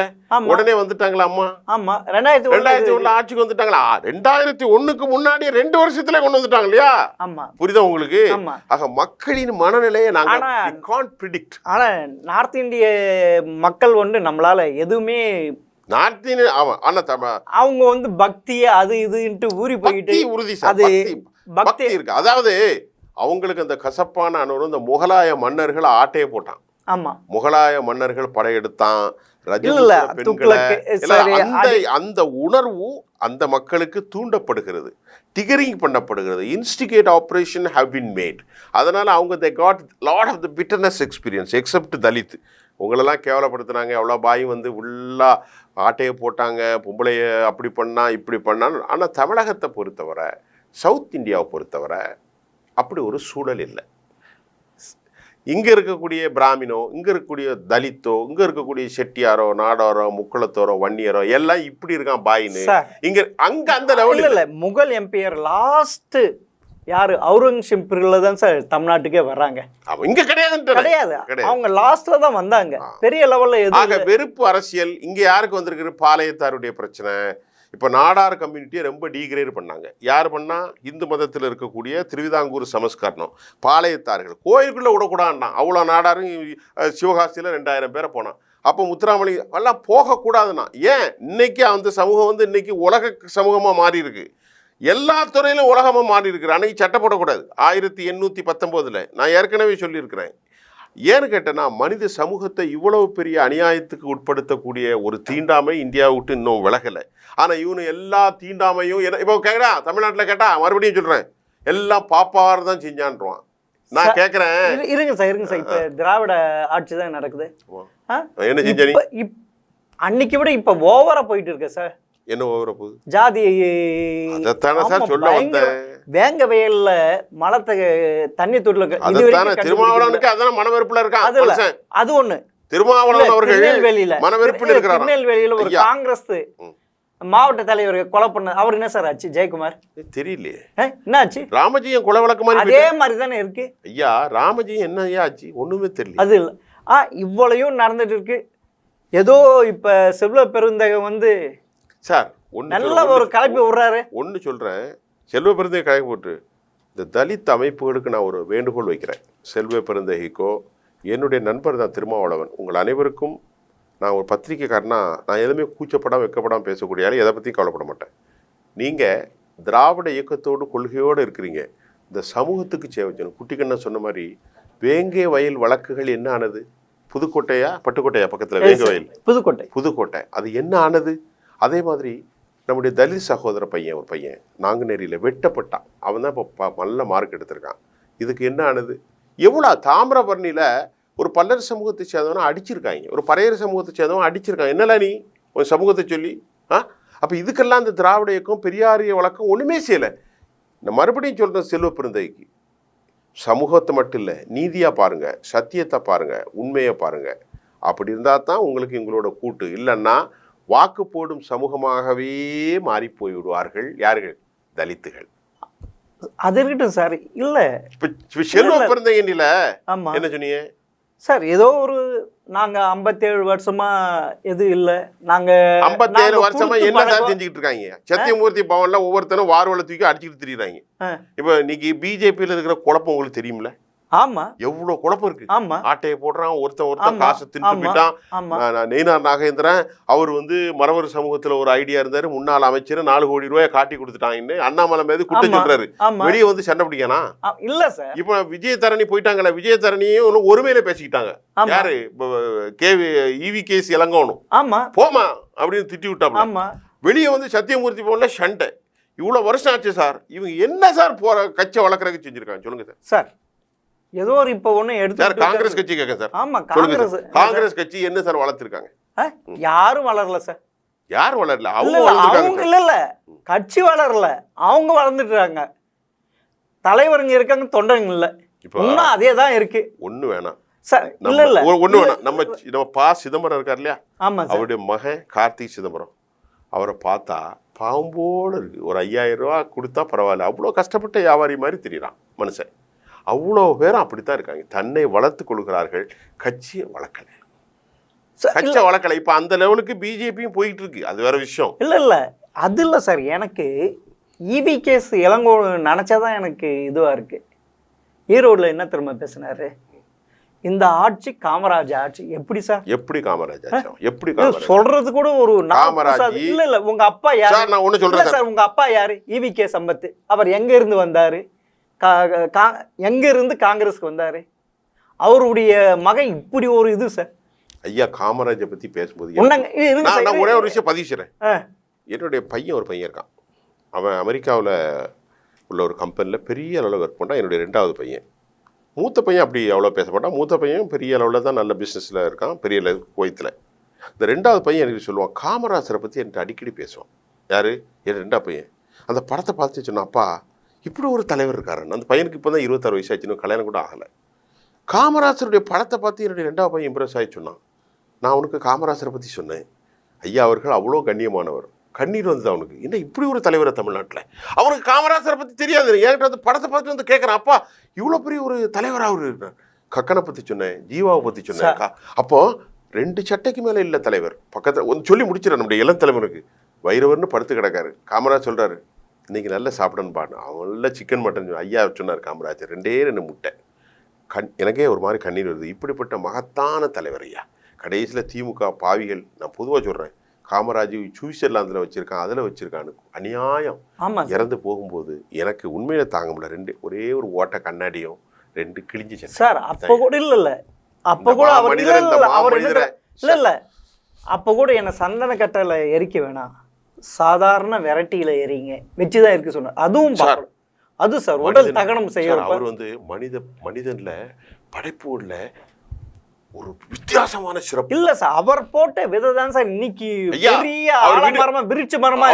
உடனே வந்துட்டாங்களா அம்மா? ஆமா, 2001ல ஆட்சிக்கு வந்துட்டாங்களா? 2001க்கு முன்னாடி 2 வருஷத்துல கொண்டு வந்துட்டாங்க இல்லையா? ஆமா, புரியுதா உங்களுக்கு? ஆக மக்களின் மனநிலையை நாங்க காண்ட் பிரெடிக்ட். ஆனா நார்த் இந்திய மக்கள் வந்து நம்மளால எதுவுமே அவங்க வந்து பக்தியே அது இதுன்ட்டு ஊறி போயிட்டு உறுதி அது பக்தி இருக்கு. அதாவது அவங்களுக்கு அந்த கசப்பான அனுபவம் இந்த முகலாய மன்னர்கள் ஆட்டையை போட்டான். ஆமா, முகலாய மன்னர்கள் படையெடுத்தான், அந்த உணர்வு அந்த மக்களுக்கு தூண்டப்படுகிறது, டிகரிங் பண்ணப்படுகிறது. Instigate operation have been made. அதனால அவங்க they got lot of the bitterness experience except Dalit. உங்களெல்லாம் கேவலப்படுத்துனாங்க, எவ்வளோ பாய் வந்து ஃபுல்லாக ஆட்டையை போட்டாங்க, பொம்பளைய அப்படி பண்ணா இப்படி பண்ணான்னு. ஆனால் தமிழகத்தை பொறுத்தவரை, சவுத் இந்தியாவை பொறுத்தவரை அப்படி ஒரு சூழல் இல்லை. இங்கே இருக்கக்கூடிய பிராமினோ, இங்கே இருக்கக்கூடிய தலித்தோ, இங்கே இருக்கக்கூடிய செட்டியாரோ, நாடாரோ, முக்குளத்தோரோ, வன்னியரோ எல்லாம் இப்படி இருக்கான் பாயின்னு. இங்கே அங்கே அந்த லெவலில் இல்லை. முகல் எம்பையர் லாஸ்ட்டு யாரு அவுரங்கசீப் தான் சார் தமிழ்நாட்டுக்கே வர்றாங்க. இங்க கிடையாது, அவங்க லாஸ்ட்ல தான் வந்தாங்க. பெரிய லெவல்ல எதுவும் வெறுப்பு அரசியல் இங்க யாருக்கு வந்திருக்கு? பாளையத்தாருடைய பிரச்சனை. இப்போ நாடார் கம்யூனிட்டியை ரொம்ப டீக்ரேட் பண்ணாங்க. யார் பண்ணா? இந்து மதத்தில் இருக்கக்கூடிய திருவிதாங்கூர் சமஸ்கரணம் பாளையத்தார்கள் கோயிலுக்குள்ளே விடக்கூடாதுன்னா அவ்வளோ நாடாரும் சிவகாசியில் 2000 பேரை போனான். அப்போ முத்துராமலிங்க எல்லாம் போகக்கூடாதுன்னா ஏன்? இன்னைக்கு அந்த சமூகம் வந்து இன்னைக்கு உலக சமூகமாக மாறி இருக்கு. எல்லா துறையிலும் உலகமாக மாறி இருக்கிற அன்னைக்கு சட்டை போடக்கூடாது 1819. நான் ஏற்கனவே சொல்லியிருக்கிறேன். ஏன்னு கேட்டேன்னா, மனித சமூகத்தை இவ்வளவு பெரிய அநியாயத்துக்கு உட்படுத்தக்கூடிய ஒரு தீண்டாமை இந்தியாவை விட்டு இன்னும் விலகலை. ஆனால் இவனு எல்லா தீண்டாமையும் இப்போ கேட்குறா, தமிழ்நாட்டில் கேட்டா மறுபடியும் சொல்கிறேன், எல்லாம் பாப்பார் தான் செஞ்சான்றான். நான் கேட்குறேன், இருங்க சார் இப்போ திராவிட ஆட்சி தான் நடக்குது. என்ன செஞ்சா அன்னைக்கு விட இப்போ ஓவரா போயிட்டு இருக்கு சார். என்ன ஓவர போகுது? ஜாதி சொல்ல வந்தேன். வேங்க வயல்ல மலத்தை தண்ணி தொட்டில திருமாவளவனுக்கு அதான் மனவெறுப்புல இருக்கான். அது ஒண்ணு. திருமாவளவன் அவர்கள் மனவெறுப்புல இருக்கிறார். திருநெல்வேலியில ஒரு காங்கிரஸ் மாவட்ட தலைவர் கொலை பண்ண அவர் என்ன சார் ஆச்சு? ஜெயக்குமார் தெரியலையே என்ன ஆச்சு? ராமஜியம் கொலை வழக்கு மாதிரி அதே மாதிரி தானே இருக்கு ஐயா. ராமஜியம் என்ன ஆச்சு? ஒண்ணுமே தெரியல. அது இல்ல இவ்வளையும் நடந்துட்டு இருக்கு. ஏதோ இப்ப செல்வ பெருந்தகம் வந்து சார் நல்ல ஒரு கலப்பி விடுறாரு. ஒன்று சொல்கிறேன், செல்வ பெருந்தகை கலப்பி போட்டு இந்த தலித் அமைப்புகளுக்கு நான் ஒரு வேண்டுகோள் வைக்கிறேன். செல்வ பெருந்தகைக்கோ, என்னுடைய நண்பர் தான் திருமாவளவன், உங்கள் அனைவருக்கும் நான் ஒரு பத்திரிக்கைக்காரனா, நான் எதுவுமே கூச்சப்படாமல் வைக்கப்படாமல் பேசக்கூடிய ஆள், எதை பற்றியும் கவலைப்பட மாட்டேன். நீங்கள் திராவிட இயக்கத்தோடு கொள்கையோடு இருக்கிறீங்க. இந்த சமூகத்துக்கு சேவை செய்யணும். குட்டிக்கண்ணன் சொன்ன மாதிரி வேங்கை வயல் வழக்குகள் என்ன ஆனது? புதுக்கோட்டையா பட்டுக்கோட்டையா பக்கத்தில் வேங்கை வயல் புதுக்கோட்டை அது என்ன ஆனது? அதே மாதிரி நம்முடைய தலித் சகோதர பையன் ஒரு பையன் நாங்குநேரியில் வெட்டப்பட்டான். அவன் தான் இப்போ நல்ல மார்க் எடுத்திருக்கான். இதுக்கு என்ன ஆனது? எவ்வளோ தாமிரபரணியில் ஒரு பல்லர் சமூகத்தை சேர்ந்தவனை அடிச்சிருக்காங்க, ஒரு பறையர் சமூகத்தை சேர்ந்தவன் அடிச்சிருக்காங்க. என்னடா நீ ஒரு சமூகத்தை சொல்லி அப்போ இதுக்கெல்லாம் இந்த திராவிட இயக்கம் பெரியாரிய வழக்கம் ஒன்றுமே செய்யலை. நான் மறுபடியும் சொல்கிறேன், செல்வ பெருந்தைக்கு சமூகத்தை மட்டும் இல்லை, நீதியாக பாருங்கள், சத்தியத்தை பாருங்கள், உண்மையை பாருங்கள். அப்படி இருந்தால் தான் உங்களுக்கு எங்களோட கூட்டு. இல்லைன்னா வாக்கு போடும் சமூகமாகவே மாறி போய் விடுவார்கள். யார்கள்? தலித்துகள். அது இருக்கட்டும் சார். இல்லை இப்போ செல்வ பெருந்தையில என்ன சொன்னீங்க சார்? ஏதோ ஒரு நாங்க 57 வருஷமா எது இல்லை, நாங்க 57 வருஷமா என்ன சார் செஞ்சுக்கிட்டு இருக்காங்க? சத்தியமூர்த்தி பவன்ல ஒவ்வொருத்தரும் வார்வலை தூக்கி அடிச்சுட்டு திரியுறாங்க. இப்ப இன்னைக்கு பிஜேபியில இருக்கிற குழப்பம் உங்களுக்கு தெரியுமில்ல? ஆமா, எவ்வளவு குழப்பம் இருக்கு. ஆமா, ஆட்டையை போடுறான், ஒருத்தன் காசை தின்னு போயிட்டான். நெய்னார் நாகேந்திரன் அவர் மறவர் சமூகத்துல ஒரு ஐடியா இருந்தாரு, முன்னாள் அமைச்சர் 4 கோடி ரூபாய் காட்டி கொடுத்துட்டாங்கன்னு அண்ணாமலை மீது குற்றம் சொல்றாரு. வெளியே வந்து சண்டை பிடிக்கனா இல்ல சார்? இப்ப விஜயதரணி போயிட்டாங்கல்ல, விஜயதரணியும் ஒருமையில பேசிக்கிட்டாங்க. யாரு? EVKS இளங்கோணும். ஆமா, போமா அப்படின்னு திட்டி விட்டாங்க. வெளியே வந்து சத்தியமூர்த்தி போல சண்டை. இவ்வளவு வருஷம் ஆச்சு சார். இவங்க என்ன சார் போற கட்சி வளர்க்கறதுக்கு செஞ்சிருக்காங்க சொல்லுங்க சார். சார் ஏதோ ஒரு இப்ப ஒண்ணு எடுத்து காங்கிரஸ் கட்சி கேட்க சார். ஆமா, காங்கிரஸ் கட்சி என்ன சார் வளர்த்திருக்காங்க? யாரும் வளரல சார். யார் வளரல? அவங்க இல்ல கட்சி வளரல, அவங்க வளர்ந்துட்டாங்க. தலைவருங்க இருக்காங்க, தொண்டருங்க இல்ல. இன்னும் அதே தான் இருக்கு. ஒண்ணு வேணாம் சார். இல்ல ஒண்ணு வேணாம். நம்ம பா சிதம்பரம் இருக்கார் இல்லையா? ஆமா, அவருடைய மகன் கார்த்திக் சிதம்பரம். அவரை பார்த்தா பாம்போடு இருக்கு. ஒரு 5000 ரூபாய் கொடுத்தா பரவாயில்ல, அவ்வளோ கஷ்டப்பட்ட வியாபாரி மாதிரி தெரியுறான் மனுஷன். அவ்வளோ பேரும் அப்படித்தான் இருக்காங்க. தன்னை வளர்த்து கொள்கிறார்கள், கட்சியை வளர்க்கல. கட்சியை வளர்க்கல. இப்ப அந்த லெவலுக்கு பிஜேபியும் போயிட்டு இருக்கு. அது வேற விஷயம். இல்ல அது இல்ல சார். எனக்கு EVKS இளங்கோ நினைச்சாதான் எனக்கு இதுவா இருக்கு. ஈரோடுல என்ன திரும்ப பேசினாரு? இந்த ஆட்சி காமராஜ் ஆட்சி. எப்படி சார்? எப்படி காமராஜ் ஆட்சி? எப்படி சொல்றது கூட ஒரு காமராஜ் இல்ல. உங்க அப்பா யாரு? நான் ஒண்ணு சொல்றேன் சார். உங்க அப்பா யாரு? EVK சம்பத். அவர் எங்க இருந்து வந்தாரு? எங்க இருந்து காங்கிரஸ்க்கு வந்தாரு? அவருடைய மகன் இப்படி ஒரு இது சார். ஐயா காமராஜை பத்தி பேசும்போது நான் ஒரே ஒரு விஷயம் பதிவு செய்றேன். என்னுடைய பையன் ஒரு பையன் இருக்கான். அவன் அமெரிக்காவில் உள்ள ஒரு கம்பெனியில் பெரிய அளவில் ஒர்க் பண்ணுறான். என்னுடைய 2வது பையன். மூத்த பையன் அப்படி அவ்வளோ பேச மாட்டான். மூத்த பையன் பெரிய அளவில் தான் நல்ல பிஸ்னஸில் இருக்கான், பெரிய குவைத்தில். இந்த 2வது பையன் எனக்கு சொல்லுவான், காமராஜரை பற்றி என்கிட்ட அடிக்கடி பேசுவான். யார்? என் 2வது பையன். அந்த படத்தை பார்த்து சொன்னான், அப்பா இப்படி ஒரு தலைவர் இருக்காருன்னு. அந்த பையனுக்கு இப்போ தான் 26 வயசு ஆச்சுன்னு, கல்யாணம் கூட ஆகலை. காமராஜருடைய படத்தை பார்த்து என்னுடைய 2வது பையன் இம்ப்ரெஸ் ஆகி சொன்னான். நான் அவனுக்கு காமராஜரை பற்றி சொன்னேன். ஐயா அவர்கள் அவ்வளோ கண்ணியமானவர். கண்ணீர் வந்தது அவனுக்கு. என்ன இப்படி ஒரு தலைவரை தமிழ்நாட்டில்? அவனுக்கு காமராஜரை பற்றி தெரியாது. என்கிட்ட வந்து படத்தை பார்த்துட்டு வந்து கேட்குறான், அப்பா இவ்வளோ பெரிய ஒரு தலைவராக அவர் இருக்கார். கக்கனை பற்றி சொன்னேன், ஜீவாவை பற்றி சொன்னேன். அப்போ 2 சட்டைக்கு மேலே இல்லை தலைவர். பக்கத்தில் ஒன்று சொல்லி முடிச்சிடறேன். நம்முடைய இளம் தலைவனுக்கு வைரவர்னு படுத்து கிடக்காரு. காமராஜ் சொல்கிறாரு, இன்றைக்கி நல்லா சாப்பிடணும்னு பாடு. அவன் நல்லா சிக்கன் மட்டன் ஐயா சொன்னார் காமராஜர். 2 முட்டை. எனக்கே ஒரு மாதிரி கண்ணீர் வருது. இப்படிப்பட்ட மகத்தான தலைவர் ஐயா. கடைசியில் திமுக பாவிகள், நான் பொதுவாக சொல்கிறேன், காமராஜ் சுவிட்சர்லாந்தில் வச்சுருக்கான், அதில் வச்சுருக்கான்னு அநியாயம். இறந்து போகும்போது எனக்கு உண்மையில தாங்க முடியல. ஒரே ஒரு ஓட்ட கண்ணாடியும் 2 கிழிஞ்சிச்சு சார். அப்போ கூட இல்ல அப்போ கூட அவர் இல்ல அப்போ கூட என்ன சந்தன கட்டையில் எரிக்க வேணாம், சாதாரண வெரைட்டியில எரிங்க வச்சுதான் இருக்கு சொன்னார். அதுவும் அது சார் உடல் தகனம் செய்ய. அவர் மனிதன்ல படைப்பு உள்ள ஒரு வித்தியாசமான சிறப்பு இல்ல சார். அவர் போட்ட விததான் சார் இன்னைக்கு பெரிய ஆலமரமா விருட்ச மரமா.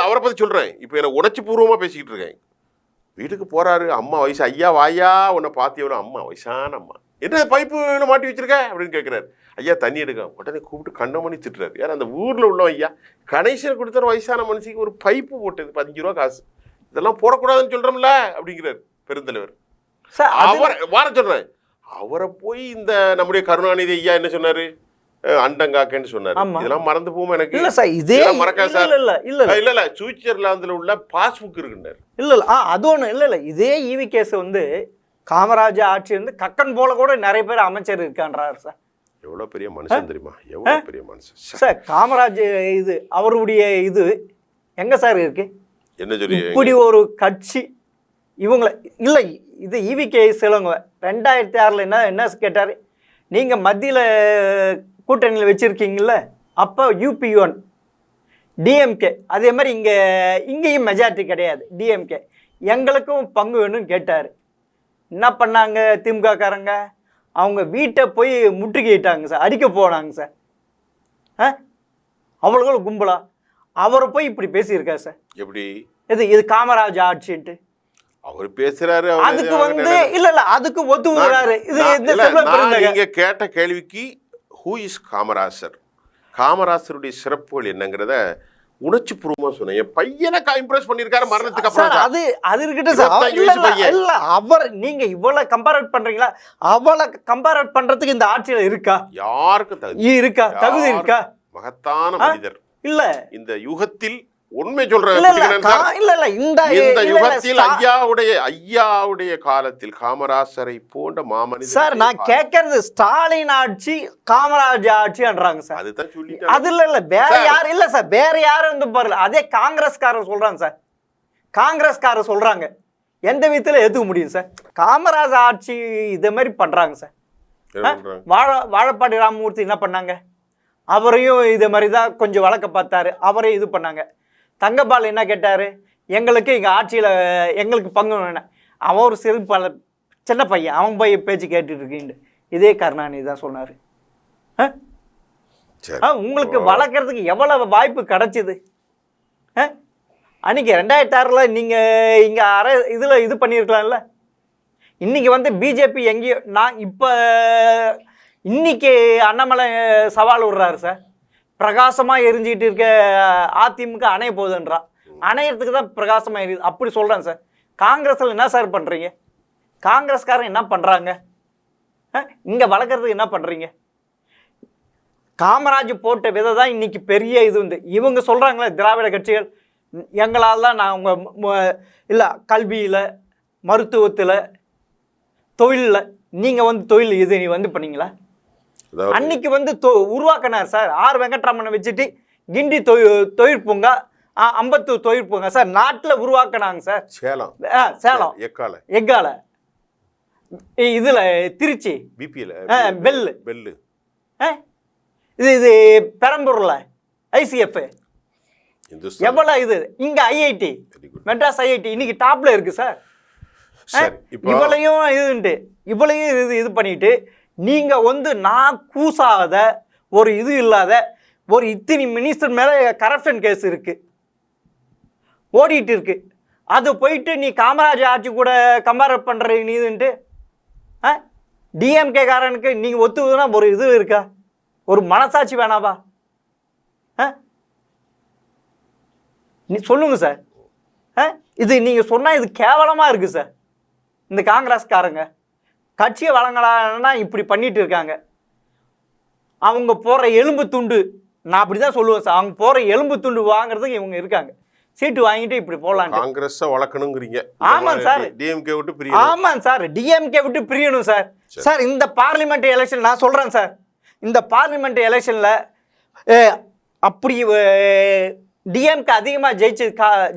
அவரை பத்தி சொல்றேன். இப்ப எனக்கு உணர்ச்சி பூர்வமா பேசிக்கிட்டு இருக்கேன். வீட்டுக்கு போறாரு, அம்மா வயசு, ஐயா வாயா உன்னை பாத்தியவளோ, அம்மா வயசான அம்மா, என்ன பைப்பு மாட்டி வச்சிருக்க அப்படின்னு கேட்கிறாரு. ஐயா தண்ணி எடுக்க உடனே கூப்பிட்டு கண்ணமணி திட்டுறாரு. யார்? அந்த ஊர்ல உள்ளவன் ஐயா. கணேசன் கொடுத்தாரு வயசான மனுஷிக்கு ஒரு பைப்பு போட்டது 5 ரூபா காசு. இதெல்லாம் போடக்கூடாதுன்னு சொல்றோம்ல அப்படிங்கிறாரு பெருந்தலைவர். அவர் வார சொல்றேன். அவரை போய் இந்த நம்முடைய கருணாநிதி ஐயா என்ன சொன்னாரு? அண்டங்காக்கன்னு சொன்னாரு. இதெல்லாம் மறந்து போகும் எனக்கு. இல்ல சார், இதே மறக்கா சார். இல்ல சுவிட்சர்லாந்துல உள்ள பாஸ்புக் இருக்குன்னாரு. இல்ல அது ஒண்ணு இல்ல. இதே EVKS வந்து காமராஜ் ஆட்சி வந்து கக்கன் போல கூட நிறைய பேர் அமைச்சர் இருக்கான்றாரு சார். எவ்வளவு பெரிய மனுஷன் தெரியுமா? எவ்வளவு பெரிய மனுஷன் சார். காமராஜ் இது அவருடைய இது எங்க சார் இருக்கு? என்ன சொல்லி இப்படி ஒரு கட்சி இவங்களை இல்லை, இது ஈவிகே சிலவங்க 2006 என்ன கேட்டார், நீங்கள் மத்தியில் கூட்டணியில் வச்சுருக்கீங்கள, அப்போ UP1 டிஎம்கே, அதே மாதிரி இங்கேயும் மெஜாரிட்டி கிடையாது டிஎம்கே, எங்களுக்கும் பங்கு வேணும்னு கேட்டார். என்ன பண்ணாங்க திமுககாரங்க, அவங்க வீட்டை போய் முற்றுகையிட்டாங்க சார், அடிக்க போனாங்க சார். அவ்வளோ கும்பலா அவரை போய் இப்படி பேசியிருக்காரு சார். எப்படி இது காமராஜ் ஆட்சின்ட்டு அவர் பேசுறாரு. அதுக்கு இல்ல அதுக்கு ஒத்துவுறாரு. இது நீங்க கேட்ட கேள்விக்கு ஹூ இஸ் காமராசர், காமராசருடைய சிறப்புகள் என்னங்கிறத உணர்ச்சி பூர்வமா சொன்னேன். என் பையனை இம்ப்ரெஸ் பண்ணிருக்காரு மரணத்துக்கு அப்புறம். அது இருக்கட்டும் சார். இல்ல அவர் நீங்க இவ்வளவு கம்பேர் பண்றீங்களா, அவளை கம்பேர் பண்றதுக்கு இந்த ஆட்சியில இருக்கா? யாருக்கும் தகுதி இருக்கா? தகுதி இருக்கா? மகத்தான மனிதர் இல்ல இந்த யுகத்தில் உண்மை சொல்றேன். இந்த யுகத்தில் ஐயாவுடைய காலத்தில் காமராசரை போன்ற மாமனிதர் சார். நான் கேட்கறது ஸ்டாலின் ஆட்சி காமராஜ் ஆட்சின்றாங்க சார். அதுதான் சொல்லிட்டேன். அது இல்ல வேற யாரும் இல்ல சார், வேற யாரும் வந்து பாருங்க. அதே காங்கிரஸ்காரர் சொல்றாங்க சார், காங்கிரஸ்காரர் சொல்றாங்க. எந்த விதத்துல ஏத்துக்க முடியும் சார்? காமராஜ் ஆட்சி இதே மாதிரி பண்றாங்க சார். வாழப்பாடி ராமமூர்த்தி என்ன பண்ணாங்க, அவரையும் இதே மாதிரி தான் கொஞ்சம் வழக்க பார்த்தாரு, அவரையும் இது பண்ணாங்க. தங்கபால் என்ன கேட்டார், எங்களுக்கு எங்கள் ஆட்சியில் எங்களுக்கு பங்கு வேணும். அவன் ஒரு சின்ன பையன், அவன் போய் பேச்சு கேட்டுட்டு இருக்கீங்க. இதே கருணாநிதி தான் சொன்னார். உங்களுக்கு வளர்க்குறதுக்கு எவ்வளவு வாய்ப்பு கிடைச்சிது? அன்றைக்கி 2006 நீங்கள் இங்கே இதில் இது பண்ணியிருக்கலாம்ல. இன்றைக்கி வந்து பிஜேபி எங்கேயோ நான் இப்போ இன்னைக்கு அண்ணாமலை சவால் விடுறாரு சார். பிரகாசமாக எரிஞ்சிக்கிட்டு இருக்க அதிமுக அணைய போகுதுன்றான். அணையறதுக்கு தான் பிரகாசமாக எரியுது அப்படி சொல்கிறேன் சார். காங்கிரஸில் என்ன சார் பண்ணுறீங்க? காங்கிரஸ்காரன் என்ன பண்ணுறாங்க? இங்கே வளர்க்குறதுக்கு என்ன பண்ணுறீங்க? காமராஜ் போட்ட விதை தான் இன்னைக்கு பெரிய இது உண்டு. இவங்க சொல்கிறாங்களே திராவிட கட்சிகள், எங்களால் தான் நான் உங்கள் இல்லை கல்வியில், மருத்துவத்தில், தொழிலில் நீங்கள் வந்து தொழில் இது நீ வந்து பண்ணீங்களா? அன்னைக்கு வந்து உருவாக்கினார் சார். வெங்கட்ராமனை வச்சுட்டு கிண்டி தொழிற்பூங்கா, அம்பத்தூர் தொழிற்பூங்கா சார் நாட்டில் உருவாக்கினாங்க சார். சேலம் எக்கால இதுல திருச்சி பெல்லு இது பெரம்பூர்ல ICF எவ்வளவு இது. இங்க IIT மெட்ராஸ் IIT இன்னைக்கு டாப்ல இருக்கு சார். இவளையும் இவளையும் இது பண்ணிட்டு நீங்க வந்து நான் கூசாத ஒரு இது இல்லாத ஒரு இத்தனை மினிஸ்டர் மேல கரப்ஷன் கேஸ் இருக்கு, ஓடிட்டு இருக்கு. அது போயிட்டு நீ காமராஜ் ஆட்சி கூட கம்பேர் பண்ற நீதுன்ட்டு டிஎம்கே காரனுக்கு நீங்க ஒத்துக்குதுன்னா ஒரு இது இருக்கா? ஒரு மனசாட்சி வேணாவா? நீ சொல்லுங்க சார். இது நீங்க சொன்னா இது கேவலமா இருக்கு சார். இந்த காங்கிரஸ்காரங்க கட்சியை வழங்கலான்னா இப்படி பண்ணிட்டு இருக்காங்க. அவங்க போற எலும்பு துண்டு, நான் அப்படிதான் சொல்லுவேன் சார், அவங்க போற எலும்பு துண்டு வாங்குறதுக்கு இவங்க இருக்காங்க. சீட்டு வாங்கிட்டு இப்படி போடலாம். காங்கிரஸ் வளர்க்கணுங்கிறீங்க. ஆமாம் சார், டிஎம்கே விட்டு பிரியணும். ஆமாம் சார், டிஎம்கே விட்டு பிரியணும் சார். சார் இந்த பார்லிமெண்ட் எலெக்ஷன் நான் சொல்றேன் சார், இந்த பார்லிமெண்ட் எலெக்ஷன்ல அப்படி டிஎம்கே அதிகமாக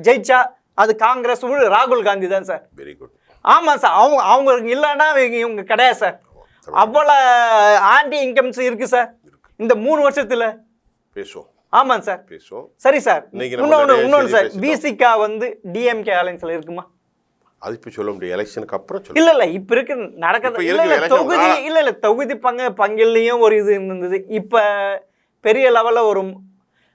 ஜெயிச்சா அது காங்கிரஸ் ராகுல் காந்தி தான் சார். Very good. ஆமாம் சார், அவங்களுக்கு இல்லைன்னா இவங்க கிடையாது சார். அவ்வளோ ஆன்டி இன்கம்ஸ் இருக்கு சார் இந்த 3 வருஷத்துல. பேசுவோம். ஆமாம் சார், பேசுவோம். சரி சார், இன்னொன்று சார், பிசிகா வந்து டிஎம்கே அலைன்ஸ்ல இருக்குமா? அது இப்போ சொல்ல முடியும், எலெக்ஷனுக்கு அப்புறம் சொல்ல. இல்ல இப்ப இருக்கு நடக்கிறது. இல்ல தொகுதி பங்கிலையும் ஒரு இது இருந்தது. இப்ப பெரிய லெவல்ல ஒரு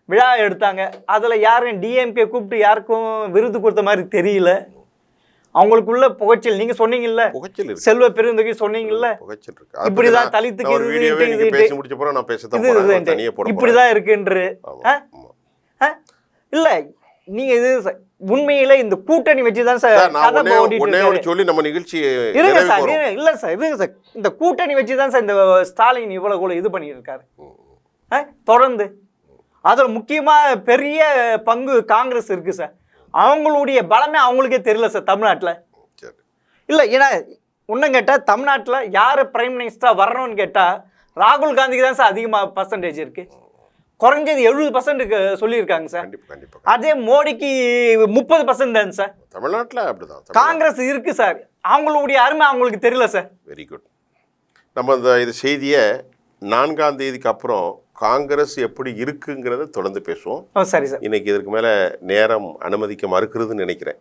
விழா எடுத்தாங்க. அதுல யாரும் டிஎம்கே கூப்பிட்டு யாருக்கும் விருது கொடுத்த மாதிரி தெரியல. அவங்களுக்குள்ள புகைச்சல் நீங்க சொன்னீங்கல்ல, செல்வ பெருந்தொகை சொன்னீங்கல்ல, இப்படிதான் தலித்துக்கு இப்படிதான் இருக்குன்று. இல்ல நீங்க இது உண்மையில இந்த கூட்டணி வச்சுதான் சார் சொல்லி நம்ம நிகழ்ச்சி இருங்க சார். இல்ல சார், இருங்க சார், இந்த கூட்டணி வச்சுதான் சார் இந்த ஸ்டாலின் இவ்வளவு இது பண்ணிட்டு இருக்காரு தொடர்ந்து. அதுல முக்கியமா பெரிய பங்கு காங்கிரஸ் இருக்கு சார். அவங்களுடைய பலமே அவங்களுக்கே தெரியல சார் தமிழ்நாட்டில். இல்லை ஏன்னா இன்னும் கேட்டால் தமிழ்நாட்டில் யார் பிரைம் மினிஸ்டராக வரணும்னு கேட்டால் ராகுல் காந்திக்கு தான் சார் அதிகமாக பர்சன்டேஜ் இருக்குது. குறைஞ்சது 70% சொல்லியிருக்காங்க சார். கண்டிப்பா கண்டிப்பா. அதே மோடிக்கு 30% தான் சார். தமிழ்நாட்டில் அப்படிதான். காங்கிரஸ் இருக்கு சார், அவங்களுடைய அருமை அவங்களுக்கு தெரியல சார். Very good. நம்ம இது செய்தியை 4ஆம் தேதிக்கு அப்புறம் காங்கிரஸ் எப்படி இருக்குங்கிறத தொடர்ந்து பேசுவோம். சரி சார். இன்னைக்கு இதற்கு மேலே நேரம் அனுமதிக்க மறுக்கிறதுன்னு நினைக்கிறேன்.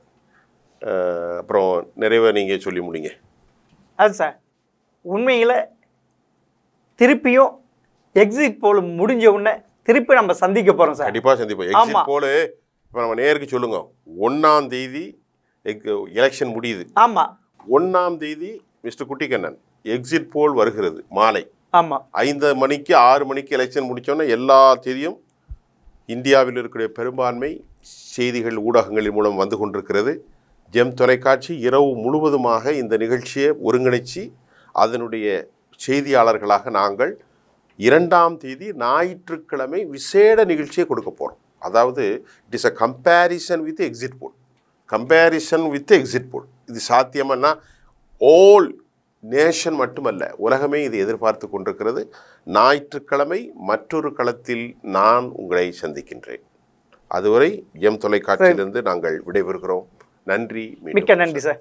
அப்புறம் நிறைவே நீங்கள் சொல்லி முடிங்க. அது சார், உண்மையில் திருப்பியும் எக்ஸிட் போல் முடிஞ்ச உடனே திருப்பி நம்ம சந்திக்க போகிறோம் சார். கண்டிப்பாக சந்திப்போம். எக்ஸிட் போல் இப்போ நம்ம நேருக்கு சொல்லுங்க, 1ஆம் தேதி எலெக்ஷன் முடியுது. ஆமாம். 1ஆம் தேதி மிஸ்டர் குட்டிக்கண்ணன் எக்ஸிட் போல் வருகிறது மாலை. ஆமாம். 5 மணிக்கு 6 மணிக்கு எலெக்ஷன் முடித்தோன்னே எல்லா தேதியும் இந்தியாவில் இருக்கிற பெரும்பான்மை செய்திகள் ஊடகங்களின் மூலம் வந்து கொண்டிருக்கிறது. ஜெம் தொலைக்காட்சி இரவு முழுவதுமாக இந்த நிகழ்ச்சியை ஒருங்கிணைச்சி அதனுடைய செய்தியாளர்களாக நாங்கள் 2ஆம் தேதி ஞாயிற்றுக்கிழமை விசேட நிகழ்ச்சியை கொடுக்க போகிறோம். அதாவது it is a comparison with exit போல். இது சாத்தியமானா ஆல் நேஷன் மட்டுமல்ல, உலகமே இதை எதிர்பார்த்து கொண்டிருக்கிறது. ஞாயிற்றுக்கிழமை மற்றொரு களத்தில் நான் உங்களை சந்திக்கின்றேன். அதுவரை எம் தொலைக்காட்சியிலிருந்து நாங்கள் விடைபெறுகிறோம். நன்றி. மிக்க நன்றி சார்.